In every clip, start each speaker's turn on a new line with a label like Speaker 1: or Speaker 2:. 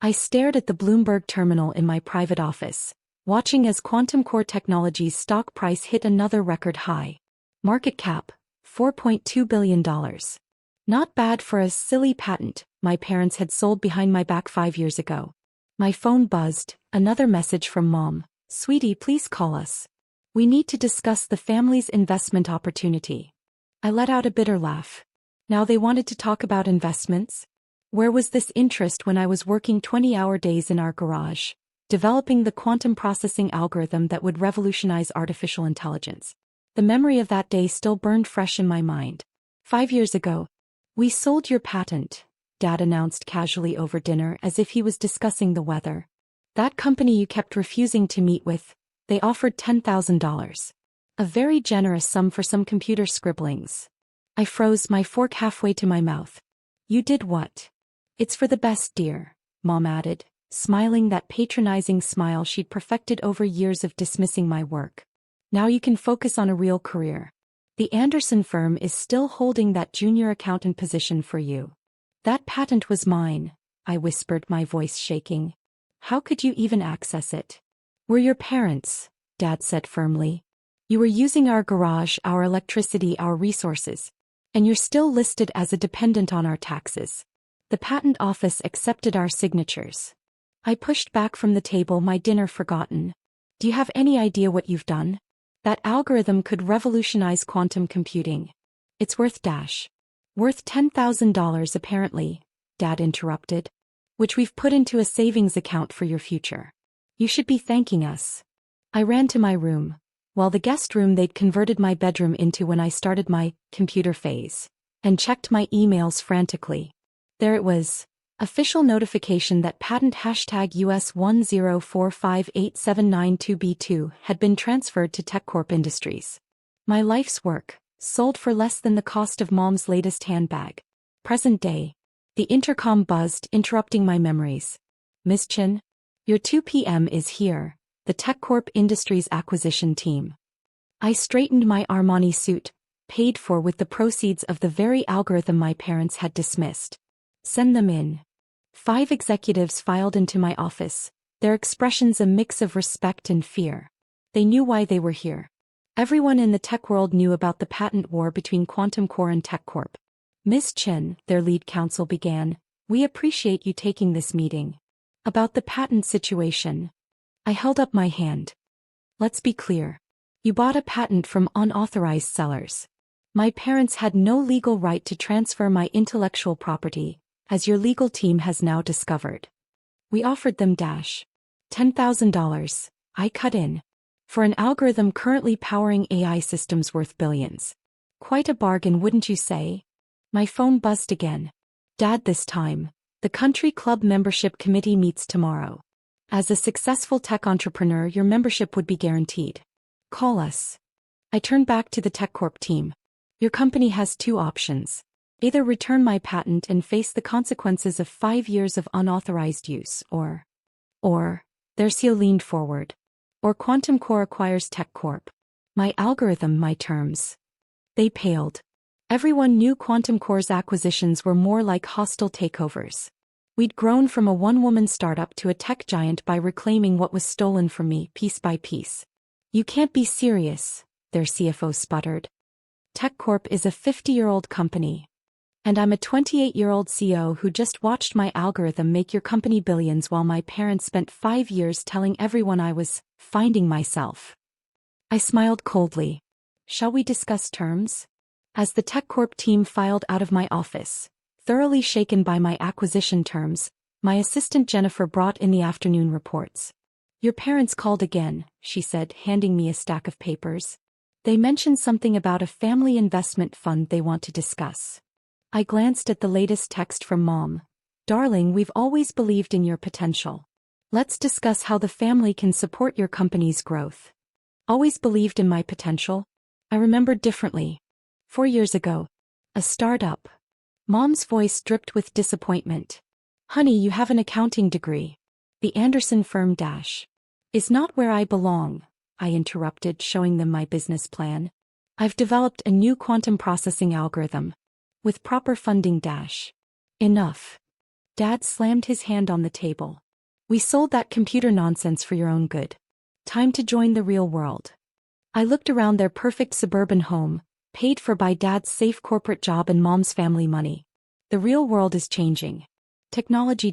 Speaker 1: I stared at the Bloomberg terminal in my private office, watching as QuantumCore Technologies' stock price hit another record high. Market cap, $4.2 billion. Not bad for a silly patent my parents had sold behind my back 5 years ago. My phone buzzed, another message from Mom. Sweetie, please call us. We need to discuss the family's investment opportunity. I let out a bitter laugh. Now they wanted to talk about investments? Where was this interest when I was working 20-hour days in our garage, developing the quantum processing algorithm that would revolutionize artificial intelligence? The memory of that day still burned fresh in my mind. 5 years ago, we sold your patent, Dad announced casually over dinner as if he was discussing the weather. That company you kept refusing to meet with, they offered $10,000. A very generous sum for some computer scribblings. I froze, my fork halfway to my mouth. You did what? It's for the best, dear, Mom added, smiling that patronizing smile she'd perfected over years of dismissing my work. Now you can focus on a real career. The Anderson firm is still holding that junior accountant position for you. That patent was mine, I whispered, my voice shaking. How could you even access it? We're your parents, Dad said firmly. You were using our garage, our electricity, our resources. And you're still listed as a dependent on our taxes. The patent office accepted our signatures. I pushed back from the table, my dinner forgotten. Do you have any idea what you've done? That algorithm could revolutionize quantum computing. It's worth $10,000 apparently, Dad interrupted. Which we've put into a savings account for your future. You should be thanking us. I ran to my room. Well, the guest room they'd converted my bedroom into when I started my computer phase, and checked my emails frantically. There it was. Official notification that patent #US 1045872B2 had been transferred to TechCorp Industries. My life's work, sold for less than the cost of Mom's latest handbag. Present day. The intercom buzzed, interrupting my memories. Miss Chin? Your 2 p.m. is here, the TechCorp Industries acquisition team. I straightened my Armani suit, paid for with the proceeds of the very algorithm my parents had dismissed. Send them in. 5 executives filed into my office, their expressions a mix of respect and fear. They knew why they were here. Everyone in the tech world knew about the patent war between QuantumCore and TechCorp. Ms. Chen, their lead counsel began, we appreciate you taking this meeting. About the patent situation. I held up my hand. Let's be clear. You bought a patent from unauthorized sellers. My parents had no legal right to transfer my intellectual property, as your legal team has now discovered. We offered them $10,000, I cut in. For an algorithm currently powering AI systems worth billions. Quite a bargain, wouldn't you say? My phone buzzed again. Dad, this time. The country club membership committee meets tomorrow. As a successful tech entrepreneur, your membership would be guaranteed. Call us. I turned back to the TechCorp team. Your company has 2 options. Either return my patent and face the consequences of 5 years of unauthorized use, or, their CEO leaned forward. Or QuantumCore acquires TechCorp. My algorithm, my terms. They paled. Everyone knew QuantumCore's acquisitions were more like hostile takeovers. We'd grown from a one-woman startup to a tech giant by reclaiming what was stolen from me, piece by piece. You can't be serious, their CFO sputtered. TechCorp is a 50-year-old company. And I'm a 28-year-old CEO who just watched my algorithm make your company billions while my parents spent 5 years telling everyone I was finding myself. I smiled coldly. Shall we discuss terms? As the TechCorp team filed out of my office, thoroughly shaken by my acquisition terms, my assistant Jennifer brought in the afternoon reports. Your parents called again, she said, handing me a stack of papers. They mentioned something about a family investment fund they want to discuss. I glanced at the latest text from Mom. Darling, we've always believed in your potential. Let's discuss how the family can support your company's growth. Always believed in my potential? I remembered differently. 4 years ago. A startup. Mom's voice dripped with disappointment. Honey, you have an accounting degree. The Anderson firm is not where I belong, I interrupted, showing them my business plan. I've developed a new quantum processing algorithm. With proper funding. Enough. Dad slammed his hand on the table. We sold that computer nonsense for your own good. Time to join the real world. I looked around their perfect suburban home, paid for by Dad's safe corporate job and Mom's family money. The real world is changing. Technology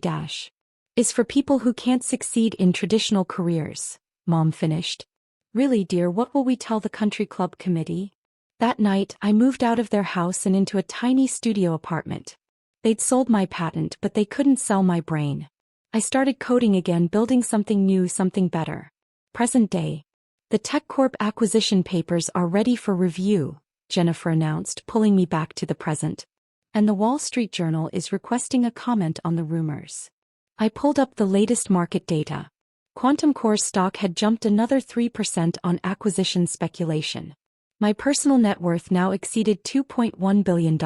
Speaker 1: is for people who can't succeed in traditional careers, Mom finished. Really, dear, what will we tell the country club committee? That night, I moved out of their house and into a tiny studio apartment. They'd sold my patent, but they couldn't sell my brain. I started coding again, building something new, something better. Present day. The TechCorp acquisition papers are ready for review, Jennifer announced, pulling me back to the present. And the Wall Street Journal is requesting a comment on the rumors. I pulled up the latest market data. QuantumCore's stock had jumped another 3% on acquisition speculation. My personal net worth now exceeded $2.1 billion.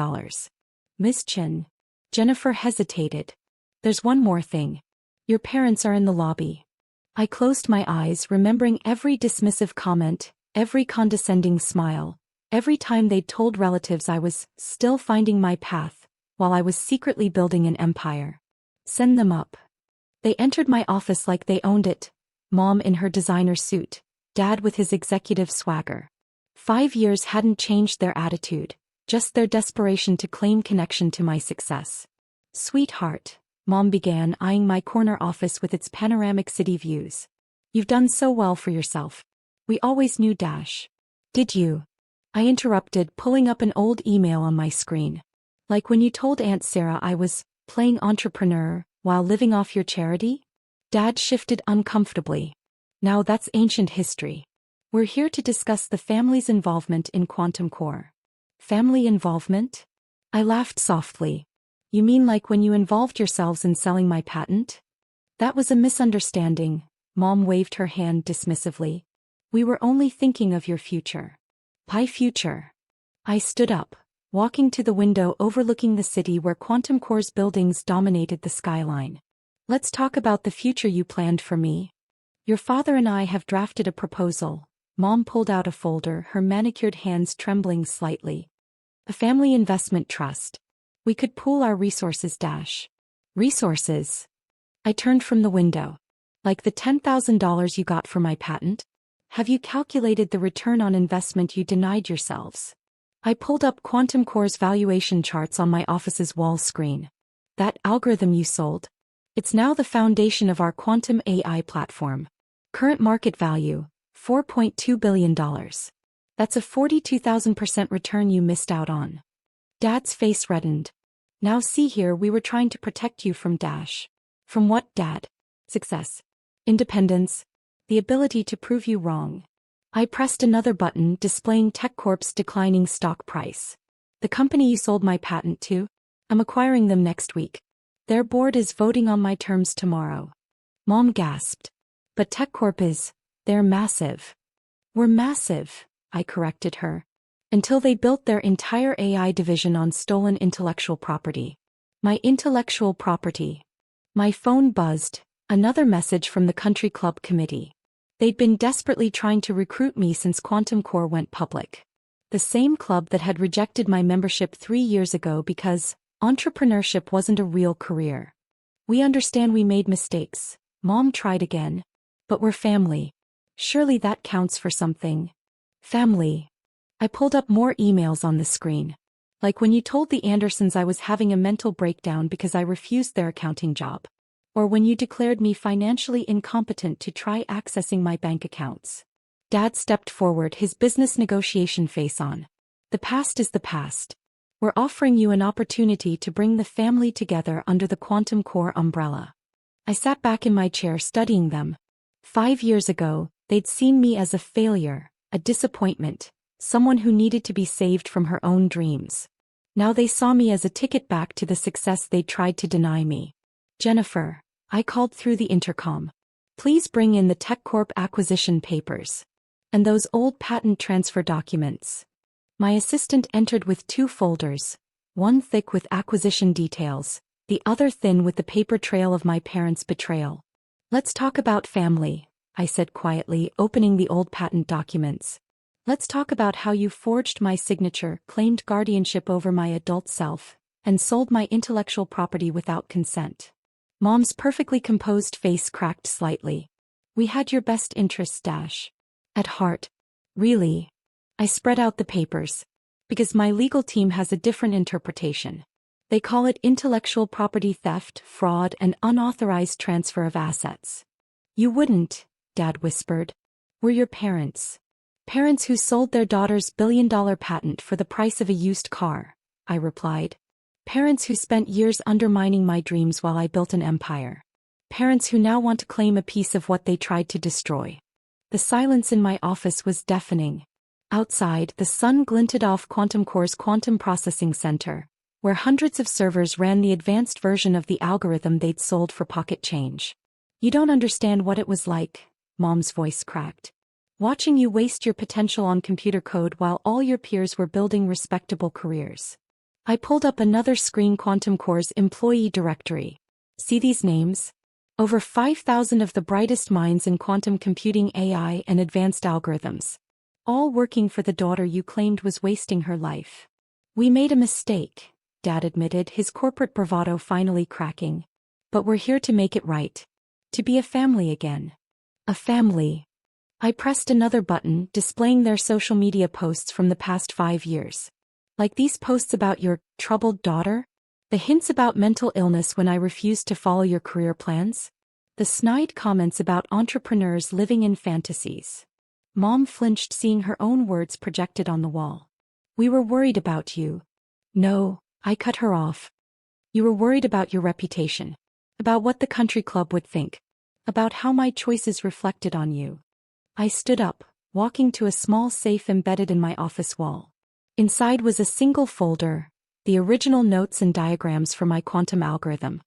Speaker 1: Miss Chin. Jennifer hesitated. There's one more thing. Your parents are in the lobby. I closed my eyes, remembering every dismissive comment, every condescending smile, every time they'd told relatives I was still finding my path, while I was secretly building an empire. Send them up. They entered my office like they owned it, Mom in her designer suit, Dad with his executive swagger. 5 years hadn't changed their attitude, just their desperation to claim connection to my success. Sweetheart, Mom began, eyeing my corner office with its panoramic city views. You've done so well for yourself. We always knew. Did you? I interrupted, pulling up an old email on my screen. Like when you told Aunt Sarah I was playing entrepreneur while living off your charity? Dad shifted uncomfortably. Now that's ancient history. We're here to discuss the family's involvement in QuantumCore. Family involvement? I laughed softly. You mean like when you involved yourselves in selling my patent? That was a misunderstanding, Mom waved her hand dismissively. We were only thinking of your future. My future. I stood up, walking to the window overlooking the city where QuantumCore's buildings dominated the skyline. Let's talk about the future you planned for me. Your father and I have drafted a proposal. Mom pulled out a folder, her manicured hands trembling slightly. A family investment trust. We could pool our resources. Resources? I turned from the window. Like the $10,000 you got for my patent? Have you calculated the return on investment you denied yourselves? I pulled up QuantumCore's valuation charts on my office's wall screen. That algorithm you sold? It's now the foundation of our quantum AI platform. Current market value, $4.2 billion. That's a 42,000% return you missed out on. Dad's face reddened. Now see here, we were trying to protect you from From what, Dad? Success. Independence. The ability to prove you wrong. I pressed another button, displaying TechCorp's declining stock price. The company you sold my patent to? I'm acquiring them next week. Their board is voting on my terms tomorrow. Mom gasped. But TechCorp they're massive. We're massive, I corrected her. Until they built their entire AI division on stolen intellectual property. My intellectual property. My phone buzzed, another message from the country club committee. They'd been desperately trying to recruit me since QuantumCore went public. The same club that had rejected my membership 3 years ago because entrepreneurship wasn't a real career. We understand we made mistakes. Mom tried again. But we're family. Surely that counts for something. Family. I pulled up more emails on the screen. Like when you told the Andersons I was having a mental breakdown because I refused their accounting job. Or when you declared me financially incompetent to try accessing my bank accounts. Dad stepped forward, his business negotiation face on. The past is the past. We're offering you an opportunity to bring the family together under the QuantumCore umbrella. I sat back in my chair studying them. 5 years ago, they'd seen me as a failure, a disappointment, someone who needed to be saved from her own dreams. Now they saw me as a ticket back to the success they'd tried to deny me. Jennifer, I called through the intercom. Please bring in the TechCorp acquisition papers. And those old patent transfer documents. My assistant entered with 2 folders, one thick with acquisition details, the other thin with the paper trail of my parents' betrayal. Let's talk about family, I said quietly, opening the old patent documents. Let's talk about how you forged my signature, claimed guardianship over my adult self, and sold my intellectual property without consent. Mom's perfectly composed face cracked slightly. We had your best interests, at heart. Really? I spread out the papers. Because my legal team has a different interpretation. They call it intellectual property theft, fraud, and unauthorized transfer of assets. You wouldn't, Dad whispered. We're your parents. Parents who sold their daughter's billion-dollar patent for the price of a used car, I replied. Parents who spent years undermining my dreams while I built an empire. Parents who now want to claim a piece of what they tried to destroy. The silence in my office was deafening. Outside, the sun glinted off QuantumCore's quantum processing center, where hundreds of servers ran the advanced version of the algorithm they'd sold for pocket change. You don't understand what it was like, Mom's voice cracked. Watching you waste your potential on computer code while all your peers were building respectable careers. I pulled up another screen, QuantumCore's employee directory. See these names? Over 5,000 of the brightest minds in quantum computing, AI, and advanced algorithms. All working for the daughter you claimed was wasting her life. We made a mistake, Dad admitted, his corporate bravado finally cracking. But we're here to make it right. To be a family again. A family. I pressed another button, displaying their social media posts from the past 5 years. Like these posts about your troubled daughter? The hints about mental illness when I refused to follow your career plans? The snide comments about entrepreneurs living in fantasies. Mom flinched, seeing her own words projected on the wall. We were worried about you. No, I cut her off. You were worried about your reputation. About what the country club would think. About how my choices reflected on you. I stood up, walking to a small safe embedded in my office wall. Inside was a single folder, the original notes and diagrams for my quantum algorithm.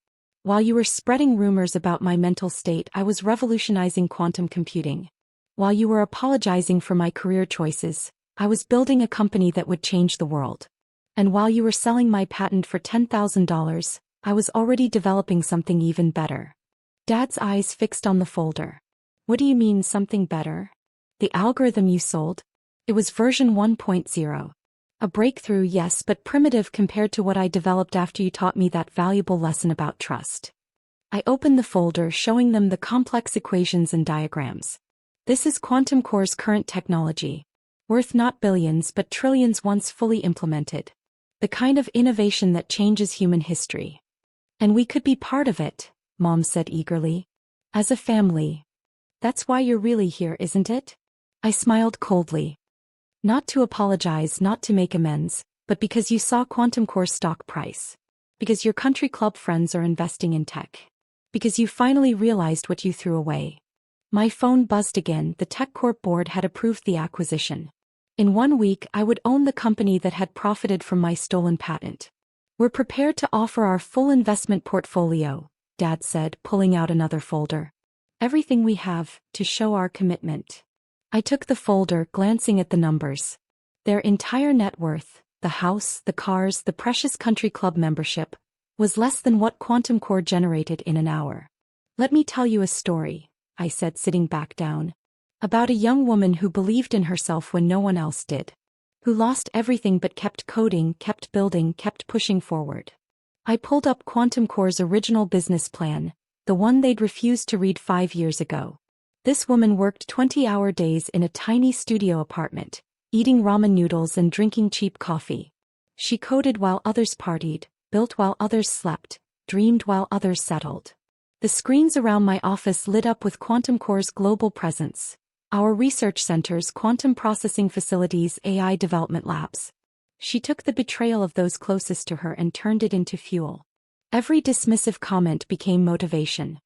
Speaker 1: While you were spreading rumors about my mental state, I was revolutionizing quantum computing. While you were apologizing for my career choices, I was building a company that would change the world. And while you were selling my patent for $10,000, I was already developing something even better. Dad's eyes fixed on the folder. What do you mean, something better? The algorithm you sold? It was version 1.0. A breakthrough, yes, but primitive compared to what I developed after you taught me that valuable lesson about trust. I opened the folder, showing them the complex equations and diagrams. This is QuantumCore's current technology. Worth not billions but trillions once fully implemented. The kind of innovation that changes human history. And we could be part of it, Mom said eagerly. As a family. That's why you're really here, isn't it? I smiled coldly. Not to apologize, not to make amends, but because you saw QuantumCore's stock price. Because your country club friends are investing in tech. Because you finally realized what you threw away. My phone buzzed again. The TechCorp board had approved the acquisition. In 1 week, I would own the company that had profited from my stolen patent. We're prepared to offer our full investment portfolio, Dad said, pulling out another folder. Everything we have, to show our commitment. I took the folder, glancing at the numbers. Their entire net worth, the house, the cars, the precious country club membership, was less than what QuantumCore generated in an hour. Let me tell you a story, I said, sitting back down. About a young woman who believed in herself when no one else did. Who lost everything but kept coding, kept building, kept pushing forward. I pulled up QuantumCore's original business plan, the one they'd refused to read 5 years ago. This woman worked 20-hour days in a tiny studio apartment, eating ramen noodles and drinking cheap coffee. She coded while others partied, built while others slept, dreamed while others settled. The screens around my office lit up with QuantumCore's global presence. Our research centers, quantum processing facilities, AI development labs. She took the betrayal of those closest to her and turned it into fuel. Every dismissive comment became motivation.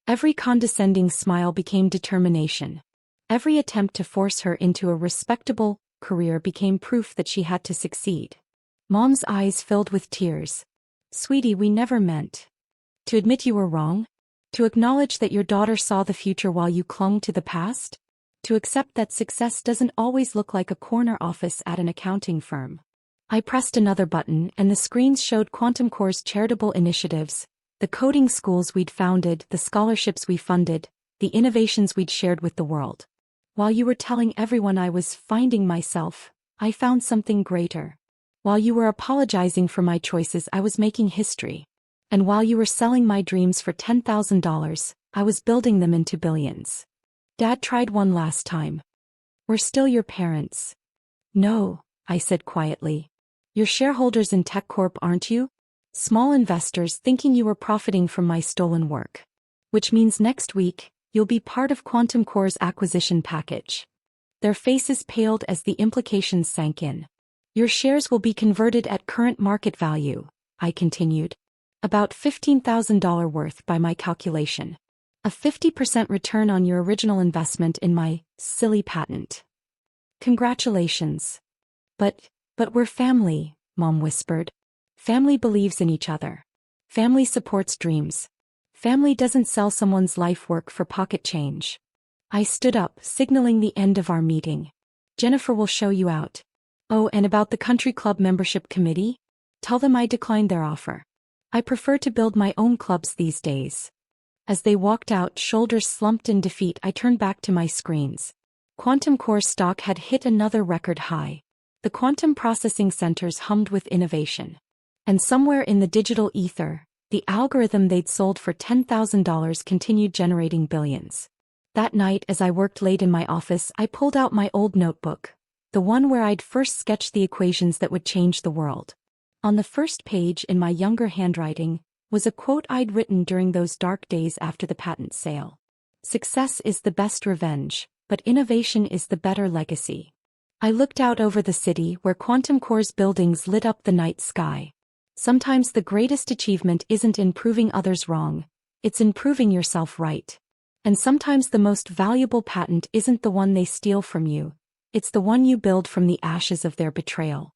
Speaker 1: Every condescending smile became determination. Every attempt to force her into a respectable career became proof that she had to succeed. Mom's eyes filled with tears. Sweetie, we never meant to admit you were wrong. To acknowledge that your daughter saw the future while you clung to the past. To accept that success doesn't always look like a corner office at an accounting firm. I pressed another button and the screens showed QuantumCore's charitable initiatives, the coding schools we'd founded, the scholarships we funded, the innovations we'd shared with the world. While you were telling everyone I was finding myself, I found something greater. While you were apologizing for my choices, I was making history. And while you were selling my dreams for $10,000, I was building them into billions. Dad tried one last time. We're still your parents. No, I said quietly. You're shareholders in TechCorp, aren't you? Small investors thinking you were profiting from my stolen work. Which means next week, you'll be part of QuantumCore's acquisition package. Their faces paled as the implications sank in. Your shares will be converted at current market value, I continued. About $15,000 worth by my calculation. A 50% return on your original investment in my silly patent. Congratulations. But we're family, Mom whispered. Family believes in each other. Family supports dreams. Family doesn't sell someone's life work for pocket change. I stood up, signaling the end of our meeting. Jennifer will show you out. Oh, and about the country club membership committee? Tell them I declined their offer. I prefer to build my own clubs these days. As they walked out, shoulders slumped in defeat, I turned back to my screens. QuantumCore stock had hit another record high. The quantum processing centers hummed with innovation. And somewhere in the digital ether, the algorithm they'd sold for $10,000 continued generating billions. That night, as I worked late in my office, I pulled out my old notebook, the one where I'd first sketched the equations that would change the world. On the first page, in my younger handwriting, was a quote I'd written during those dark days after the patent sale. Success is the best revenge, but innovation is the better legacy. I looked out over the city where QuantumCore's buildings lit up the night sky. Sometimes the greatest achievement isn't in proving others wrong, it's in proving yourself right. And sometimes the most valuable patent isn't the one they steal from you, it's the one you build from the ashes of their betrayal.